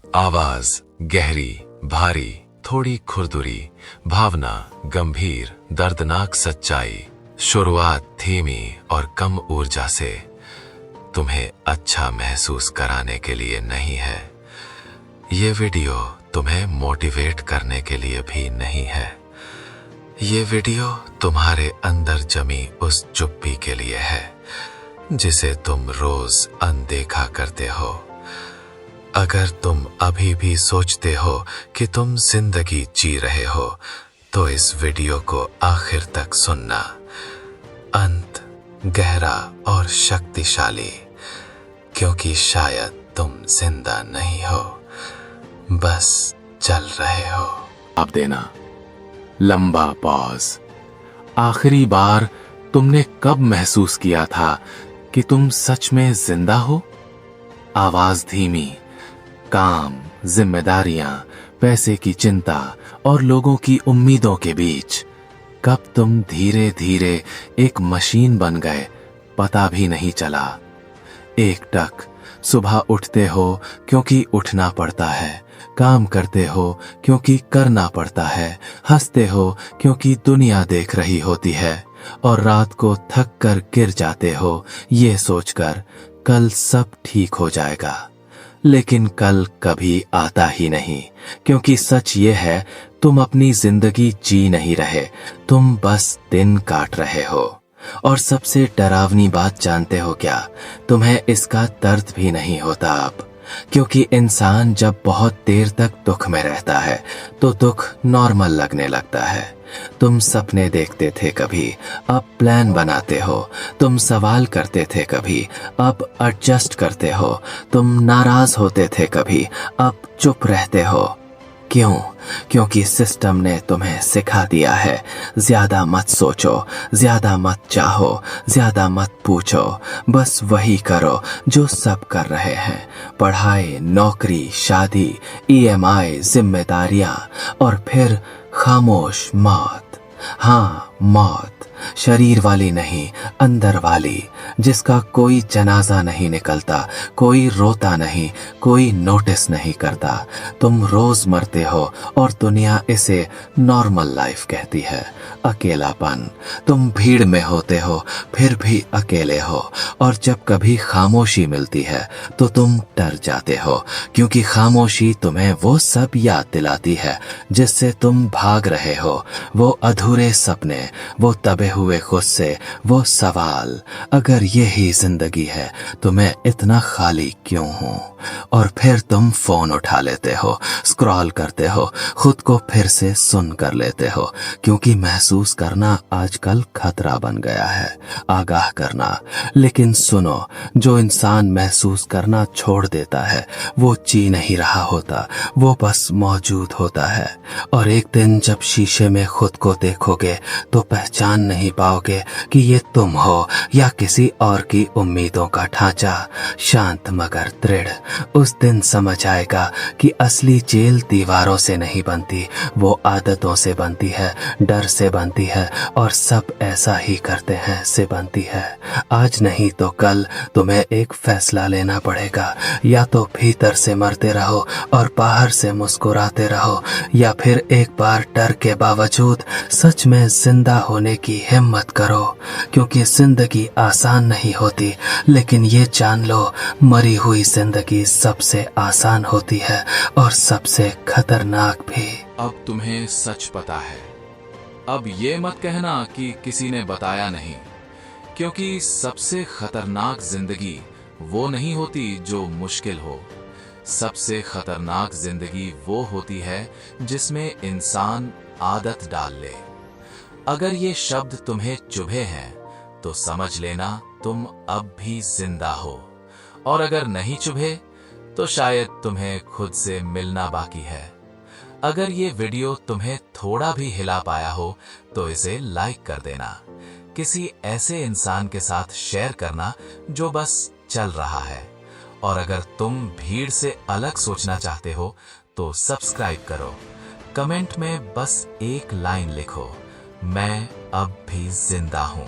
आवाज गहरी, भारी, थोड़ी खुरदुरी, भावना गंभीर, दर्दनाक सच्चाई। शुरुआत धीमी और कम ऊर्जा से। तुम्हें अच्छा महसूस कराने के लिए नहीं है। ये वीडियो तुम्हें मोटिवेट करने के लिए भी नहीं है। ये वीडियो तुम्हारे अंदर जमी उस चुप्पी के लिए है जिसे तुम रोज अनदेखा करते हो। अगर तुम अभी भी सोचते हो कि तुम जिंदगी जी रहे हो तो इस वीडियो को आखिर तक सुनना। अंत गहरा और शक्तिशाली, क्योंकि शायद तुम जिंदा नहीं हो, बस चल रहे हो। आप देना लंबा पॉज। आखिरी बार तुमने कब महसूस किया था कि तुम सच में जिंदा हो? आवाज धीमी, काम, जिम्मेदारियां, पैसे की चिंता और लोगों की उम्मीदों के बीच कब तुम धीरे धीरे एक मशीन बन गए, पता भी नहीं चला। एक टक, सुबह उठते हो क्योंकि उठना पड़ता है, काम करते हो क्योंकि करना पड़ता है, हंसते हो क्योंकि दुनिया देख रही होती है, और रात को थक कर गिर जाते हो ये सोचकर कल सब ठीक हो जाएगा। लेकिन कल कभी आता ही नहीं, क्योंकि सच ये है तुम अपनी जिंदगी जी नहीं रहे, तुम बस दिन काट रहे हो। और सबसे डरावनी बात जानते हो क्या? तुम्हें इसका दर्द भी नहीं होता अब, क्योंकि इंसान जब बहुत देर तक दुख में रहता है तो दुख नॉर्मल लगने लगता है। तुम सपने देखते थे कभी, अब प्लान बनाते हो। तुम सवाल करते थे कभी, अब एडजस्ट करते हो। तुम नाराज होते थे कभी, अब चुप रहते हो। क्यों? क्योंकि सिस्टम ने तुम्हें सिखा दिया है, ज्यादा मत सोचो, ज्यादा मत चाहो, ज्यादा मत पूछो, बस वही करो जो सब कर रहे हैं। पढ़ाई, नौकरी, शादी, EMI, जिम्मेदारियां, और फिर खामोश मौत। हाँ, मौत, शरीर वाली नहीं, अंदर वाली, जिसका कोई जनाजा नहीं निकलता, कोई रोता नहीं, कोई नोटिस नहीं करता। तुम रोज मरते हो और दुनिया इसे नॉर्मल लाइफ कहती है। अकेलापन, तुम भीड़ में होते हो फिर भी अकेले हो, और जब कभी खामोशी मिलती है तो तुम डर जाते हो, क्योंकि खामोशी तुम्हें वो सब याद दिलाती है जिससे तुम भाग रहे हो। वो अधूरे सपने, वो दबे हुए गुस्से, वो सवाल, अगर यही जिंदगी है तो मैं इतना खाली क्यों हूं? और फिर तुम फोन उठा लेते हो, स्क्रॉल करते हो, खुद को फिर से सुन कर लेते हो, क्योंकि महसूस करना आजकल खतरा बन गया है, आगाह करना। लेकिन सुनो, जो इंसान महसूस करना छोड़ देता है वो जी नहीं रहा होता, वो बस मौजूद होता है। और एक दिन जब शीशे में खुद को देखोगे तो पहचान नहीं पाओगे कि ये तुम हो या किसी और की उम्मीदों का ढांचा, शांत मगर दृढ़। उस दिन समझ आएगा कि असली जेल दीवारों से नहीं बनती, वो आदतों से बनती है, डर से बनती है, और सब ऐसा ही करते हैं से बनती है। आज नहीं तो कल तुम्हें एक फैसला लेना पड़ेगा, या तो भीतर से मरते रहो और बाहर से मुस्कुराते रहो, या फिर एक बार डर के बावजूद सच में जिंदा होने की हिम्मत करो। क्योंकि जिंदगी आसान नहीं होती, लेकिन ये जान लो, मरी हुई जिंदगी सबसे आसान होती है और सबसे खतरनाक भी। अब तुम्हें सच पता है। अब ये मत कहना कि किसी ने बताया नहीं, क्योंकि सबसे खतरनाक जिंदगी वो नहीं होती जो मुश्किल हो। सबसे खतरनाक जिंदगी वो होती है जिसमें इंसान आदत डाल ले। अगर ये शब्द तुम्हें चुभे हैं तो समझ लेना तुम अब भी जिंदा हो, और अगर नहीं चुभे तो शायद तुम्हें खुद से मिलना बाकी है। अगर ये वीडियो तुम्हें थोड़ा भी हिला पाया हो तो इसे लाइक कर देना, किसी ऐसे इंसान के साथ शेयर करना जो बस चल रहा है, और अगर तुम भीड़ से अलग सोचना चाहते हो तो सब्सक्राइब करो। कमेंट में बस एक लाइन लिखो, मैं अब भी जिंदा हूं।